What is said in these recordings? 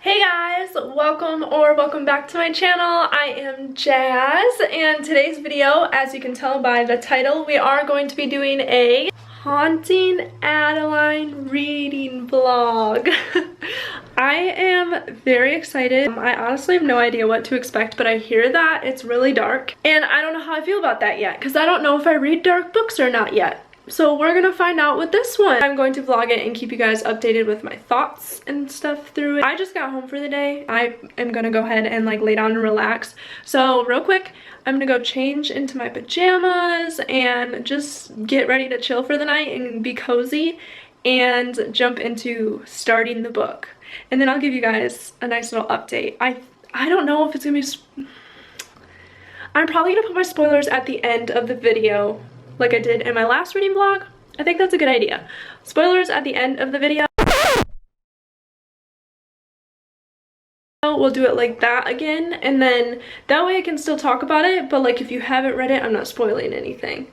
Hey guys, welcome back to my channel. I am Jazz, and today's video, as you can tell by the title, we are going to be doing a Haunting Adeline reading vlog. I am very excited. I honestly have no idea what to expect, but I hear that it's really dark, and I don't know how I feel about that yet, because I don't know if I read dark books or not yet. So we're gonna find out with this one. I'm going to vlog it and keep you guys updated with my thoughts and stuff through it. I just got home for the day. I am gonna go ahead and like lay down and relax. So real quick, I'm gonna go change into my pajamas and just get ready to chill for the night and be cozy and jump into starting the book. And then I'll give you guys a nice little update. I don't know if it's gonna be... I'm probably gonna put my spoilers at the end of the video, like I did in my last reading vlog. I think that's a good idea. Spoilers at the end of the video. We'll do it like that again, and then that way I can still talk about it, but like if you haven't read it, I'm not spoiling anything.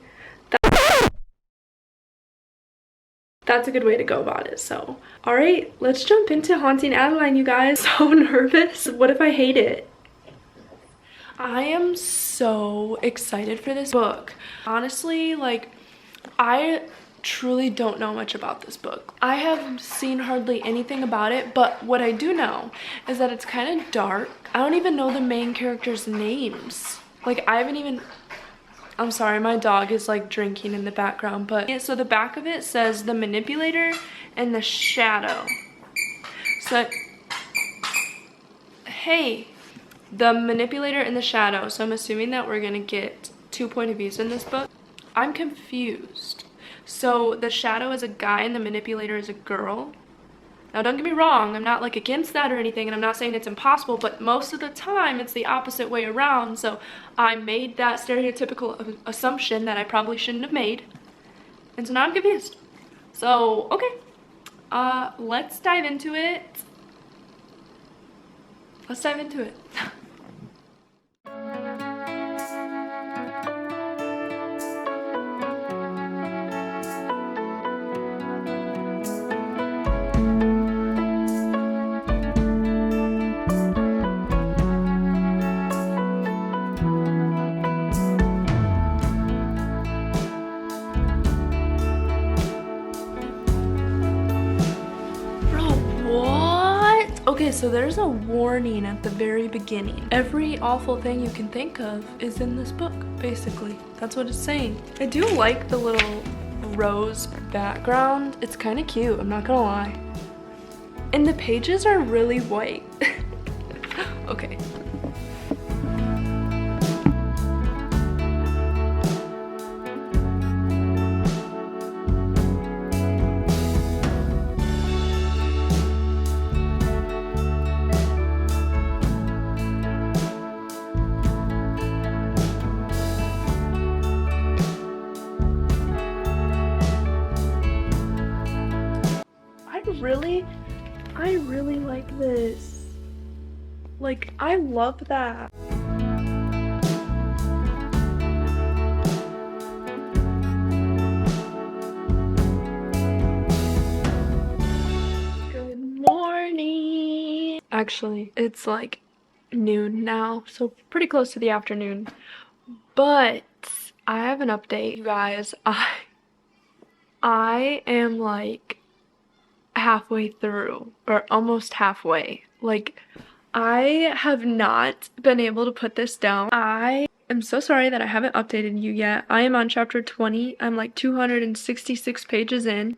That's a good way to go about it. So, alright, let's jump into Haunting Adeline, you guys. So nervous. What if I hate it? I am so excited for this book. Honestly, like, I truly don't know much about this book. I have seen hardly anything about it, but what I do know is that it's kind of dark. I don't even know the main characters' names. Like, I haven't even... I'm sorry, my dog is like drinking in the background, but yeah, so the back of it says the manipulator and the shadow. So, hey. The manipulator and the shadow. So I'm assuming that we're gonna get two point of views in this book. I'm confused. So the shadow is a guy and the manipulator is a girl. Now don't get me wrong, I'm not like against that or anything, and I'm not saying it's impossible, but most of the time it's the opposite way around. So I made that stereotypical assumption that I probably shouldn't have made, and so now I'm confused. So okay, let's dive into it. Let's dive into it. Okay, so there's a warning at the very beginning. Every awful thing you can think of is in this book, basically. That's what it's saying. I do like the little rose background. It's kind of cute, I'm not gonna lie. And the pages are really white. Okay. I really like this. Like, I love that. Good morning. Actually, it's like noon now, so pretty close to the afternoon. But I have an update, you guys. I am like halfway through, or almost halfway. Like, I have not been able to put this down. I am so sorry that I haven't updated you yet. I am on chapter 20. I'm like 266 pages in,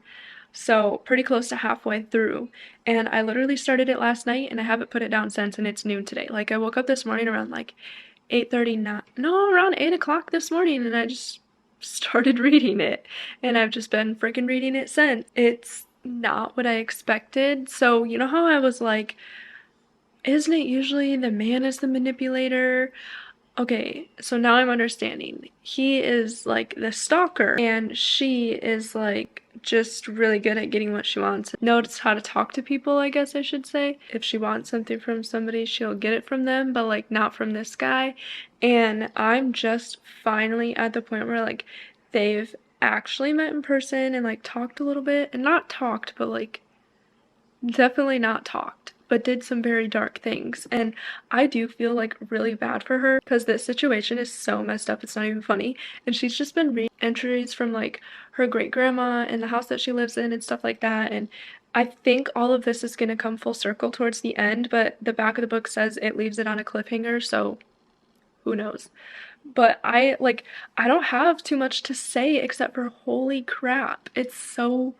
so pretty close to halfway through. And I literally started it last night and I haven't put it down since, and it's noon today. Like, I woke up this morning around like 8:39, no, around 8 o'clock this morning, and I just started reading it, and I've just been freaking reading it since. It's not what I expected. So you know how I was like, isn't it usually the man is the manipulator? Okay, so now I'm understanding. He is like the stalker, and she is like just really good at getting what she wants. Knows how to talk to people, I guess I should say. If she wants something from somebody, she'll get it from them, but like not from this guy. And I'm just finally at the point where like they've actually met in person and like talked a little bit, and not talked, but like definitely not talked. but did some very dark things. And I do feel like really bad for her because this situation is so messed up, it's not even funny. And she's just been reading entries from like her great grandma and the house that she lives in and stuff like that. And I think all of this is going to come full circle towards the end, but the back of the book says it leaves it on a cliffhanger, so who knows. But I don't have too much to say except for holy crap, it's so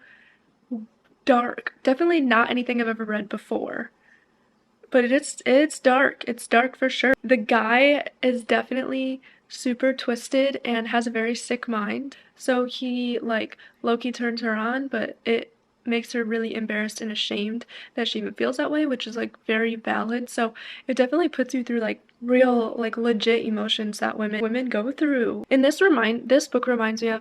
dark. Definitely not anything I've ever read before. But it's dark. It's dark for sure. The guy is definitely super twisted and has a very sick mind. So he like low-key turns her on, but it makes her really embarrassed and ashamed that she even feels that way, which is like very valid. So it definitely puts you through like real like legit emotions that women go through. And this book reminds me of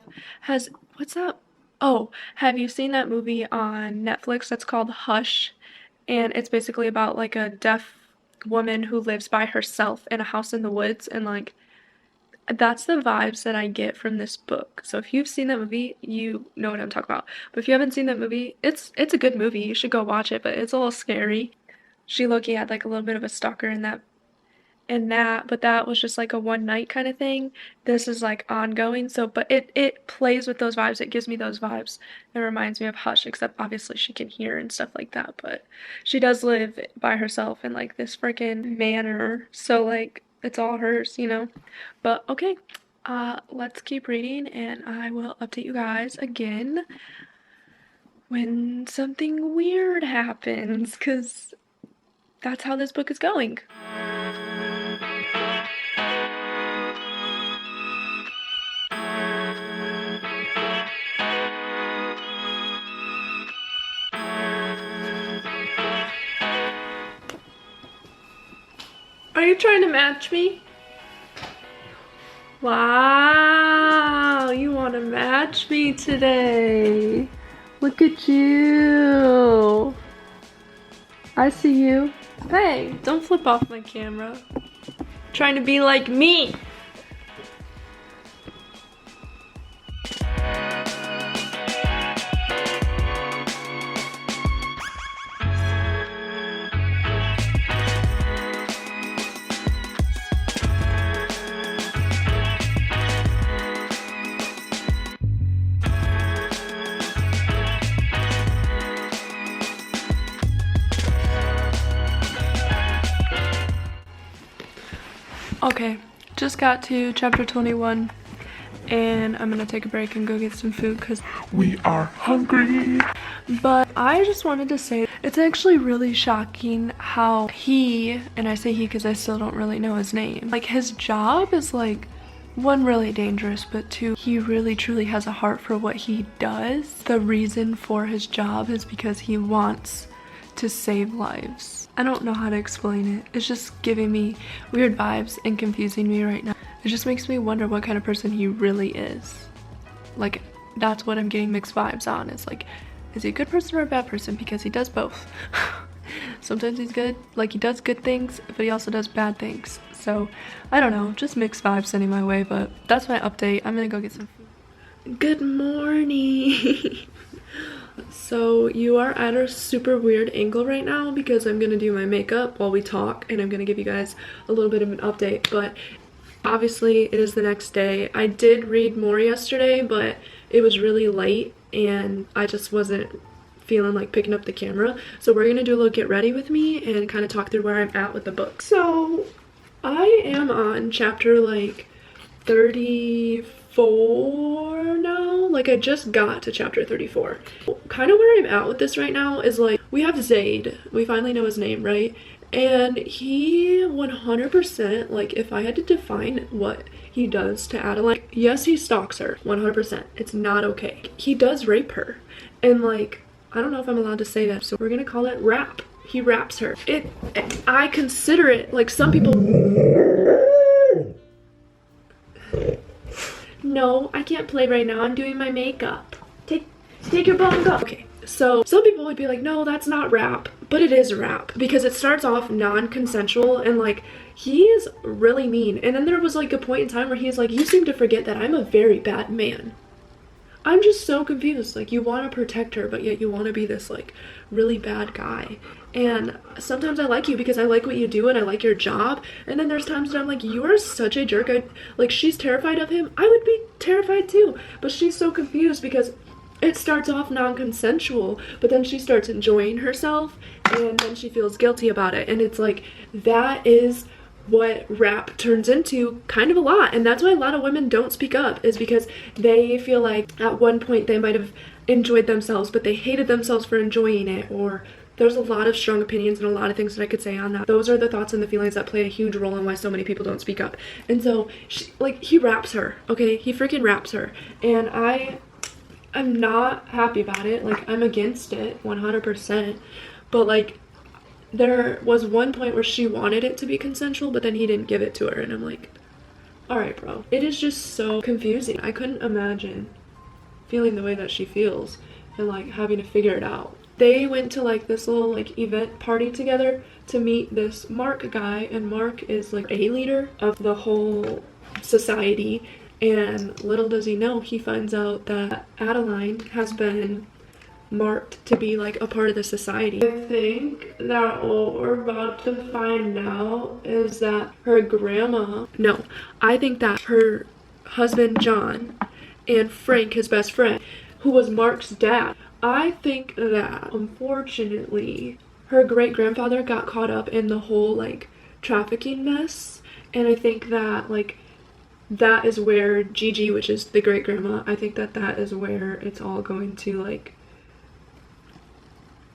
what's that? Oh, have you seen that movie on Netflix that's called Hush? And it's basically about like a deaf woman who lives by herself in a house in the woods, and like that's the vibes that I get from this book. So if you've seen that movie, you know what I'm talking about. But if you haven't seen that movie, it's a good movie. You should go watch it, but it's a little scary. She low-key had like a little bit of a stalker in that, but that was just like a one night kind of thing. This is like ongoing, so but it plays with those vibes. It gives me those vibes. It reminds me of Hush, except obviously she can hear and stuff like that, but she does live by herself in like this freaking manor, so like it's all hers, you know. But okay, let's keep reading and I will update you guys again when something weird happens, because that's how this book is going. Are you trying to match me? Wow, you want to match me today. Look at you. I see you. Hey, don't flip off my camera. Trying to be like me. Okay, just got to chapter 21 and I'm gonna take a break and go get some food because we are hungry. But I just wanted to say it's actually really shocking how he, and I say he because I still don't really know his name, like his job is like, one, really dangerous, but two, he really truly has a heart for what he does. The reason for his job is because he wants to save lives. I don't know how to explain it. It's just giving me weird vibes and confusing me right now. It just makes me wonder what kind of person he really is. Like, that's what I'm getting mixed vibes on. It's like, is he a good person or a bad person? Because he does both. Sometimes he's good, like he does good things, but he also does bad things. So, I don't know, just mixed vibes sending my way, but that's my update. I'm gonna go get some food. Good morning. So you are at a super weird angle right now because I'm gonna do my makeup while we talk and I'm gonna give you guys a little bit of an update, but obviously it is the next day. I did read more yesterday, but it was really late and I just wasn't feeling like picking up the camera. So we're gonna do a little get ready with me and kind of talk through where I'm at with the book. So I am on chapter like 34 now. Like I just got to chapter 34. Kind of where I'm at with this right now is like, we have Zaid, we finally know his name, right? And he 100%, like if I had to define what he does to Adeline, yes, he stalks her 100%. It's not okay. He does rape her, and like I don't know if I'm allowed to say that, so we're gonna call it rap. He raps her. I consider it, like some people. No, I can't play right now. I'm doing my makeup. Take your ball and go. Okay, so some people would be like, no, that's not rap, but it is rap because it starts off non-consensual and like he is really mean. And then there was like a point in time where he's like, you seem to forget that I'm a very bad man. I'm just so confused. Like, you want to protect her, but yet you want to be this, like, really bad guy. And sometimes I like you because I like what you do and I like your job. And then there's times that I'm like, you are such a jerk. Like, she's terrified of him. I would be terrified too. But she's so confused because it starts off non-consensual, but then she starts enjoying herself and then she feels guilty about it. And it's like, that is what rap turns into kind of a lot, and that's why a lot of women don't speak up, is because they feel like at one point they might have enjoyed themselves but they hated themselves for enjoying it, or there's a lot of strong opinions and a lot of things that I could say on that. Those are the thoughts and the feelings that play a huge role in why so many people don't speak up. And so he raps her, okay? He freaking raps her, and I'm not happy about it. Like, I'm against it 100%, but like, there was one point where she wanted it to be consensual, but then he didn't give it to her, and I'm like, all right, bro. It is just so confusing. I couldn't imagine feeling the way that she feels and like having to figure it out. They went to like this little like event party together to meet this Mark guy, and Mark is like a leader of the whole society, and little does he know, he finds out that Adeline has been marked to be like a part of the society. I think that what we're about to find out is that her grandma, no, I think that her husband John and Frank, his best friend, who was Mark's dad, I think that unfortunately her great-grandfather got caught up in the whole like trafficking mess, and I think that like that is where Gigi, which is the great-grandma, I think that that is where it's all going to like,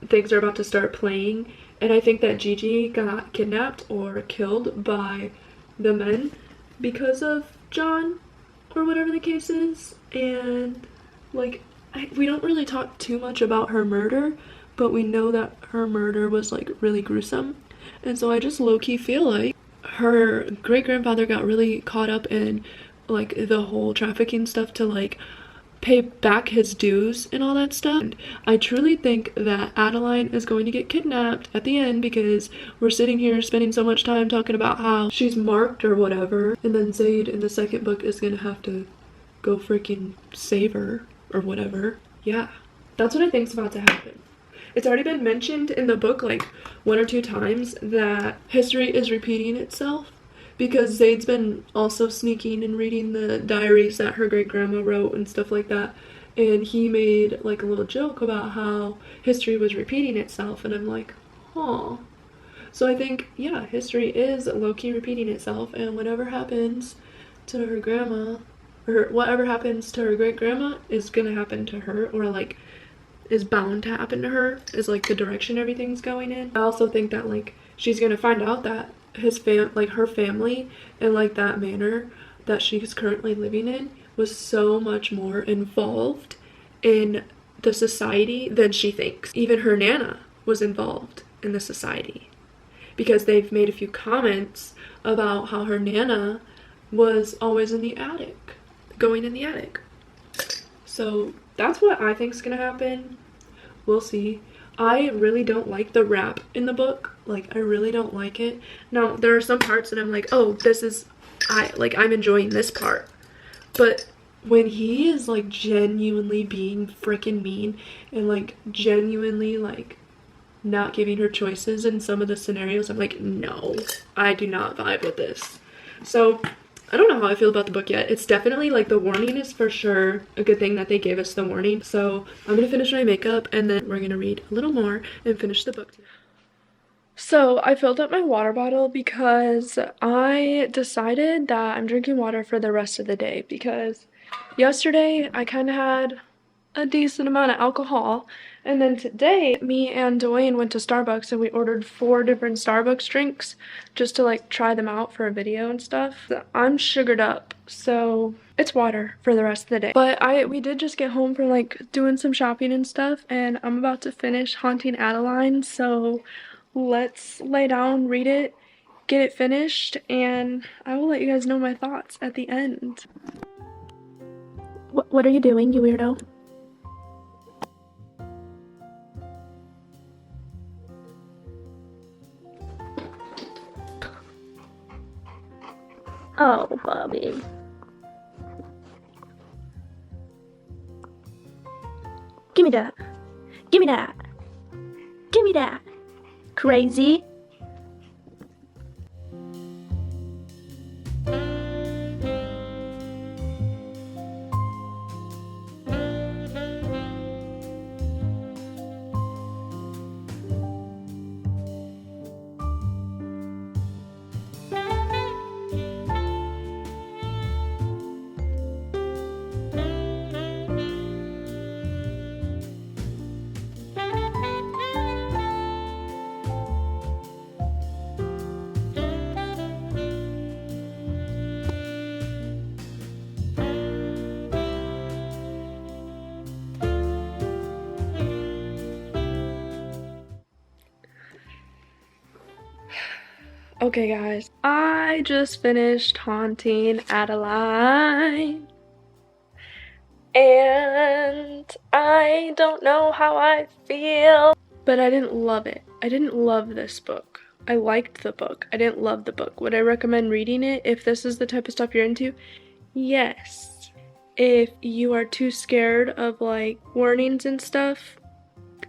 things are about to start playing. And I think that Gigi got kidnapped or killed by the men because of John, or whatever the case is. And like, we don't really talk too much about her murder, but we know that her murder was like really gruesome. And so I just low-key feel like her great-grandfather got really caught up in like the whole trafficking stuff to like pay back his dues and all that stuff. And I truly think that Adeline is going to get kidnapped at the end, because we're sitting here spending so much time talking about how she's marked or whatever, and then Zayd in the second book is gonna have to go freaking save her or whatever. Yeah, that's what I think's about to happen. It's already been mentioned in the book like 1 or 2 times that history is repeating itself, because Zayd's been also sneaking and reading the diaries that her great-grandma wrote and stuff like that, and he made like a little joke about how history was repeating itself, and I'm like, huh. So I think, yeah, history is low-key repeating itself, and whatever happens to her grandma, or whatever happens to her great-grandma is gonna happen to her, or like is bound to happen to her, is like the direction everything's going in. I also think that like she's gonna find out that her family in like that manner that she's currently living in was so much more involved in the society than she thinks. Even her nana was involved in the society, because they've made a few comments about how her nana was always in the attic, going in the attic. So that's what I think's gonna happen. We'll see. I really don't like the rap in the book. Like, I really don't like it. Now, there are some parts that I'm like, oh, I'm enjoying this part. But when he is like genuinely being freaking mean and like genuinely like not giving her choices in some of the scenarios, I'm like, no, I do not vibe with this. So I don't know how I feel about the book yet. It's definitely like, the warning is for sure a good thing that they gave us the warning. So I'm gonna finish my makeup and then we're gonna read a little more and finish the book. So I filled up my water bottle because I decided that I'm drinking water for the rest of the day, because yesterday I kind of had a decent amount of alcohol, and then today me and Dwayne went to Starbucks and we ordered 4 different Starbucks drinks just to like try them out for a video and stuff. I'm sugared up, so it's water for the rest of the day. But we did just get home from like doing some shopping and stuff, and I'm about to finish Haunting Adeline, so let's lay down, read it, get it finished, and I will let you guys know my thoughts at the end. What are you doing, you weirdo? Oh, Bobby. Give me that. Give me that. Give me that. Crazy. Okay guys, I just finished haunting Adeline. And I don't know how I feel. But I didn't love it. I didn't love this book. I liked the book. I didn't love the book. Would I recommend reading it if this is the type of stuff you're into? Yes. If you are too scared of like warnings and stuff,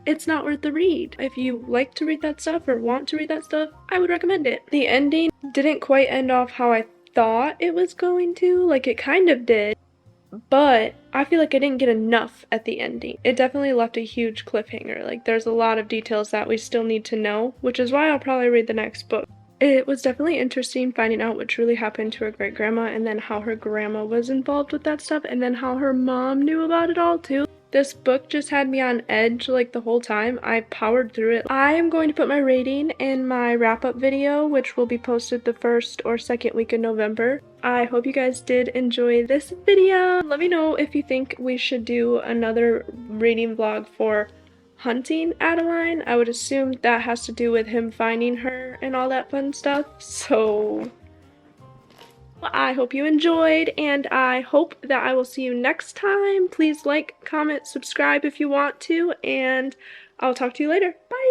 it's not worth the read. If you like to read that stuff or want to read that stuff, I would recommend it. The ending didn't quite end off how I thought it was going to. Like, it kind of did, but I feel like I didn't get enough at the ending. It definitely left a huge cliffhanger. Like, there's a lot of details that we still need to know, which is why I'll probably read the next book. It was definitely interesting finding out what truly happened to her great-grandma, and then how her grandma was involved with that stuff, and then how her mom knew about it all too. This book just had me on edge like the whole time. I powered through it. I am going to put my rating in my wrap-up video, which will be posted the 1st or 2nd week in November. I hope you guys did enjoy this video. Let me know if you think we should do another reading vlog for hunting Adeline. I would assume that has to do with him finding her and all that fun stuff. So I hope you enjoyed, and I hope that I will see you next time. Please like, comment, subscribe if you want to, and I'll talk to you later. Bye!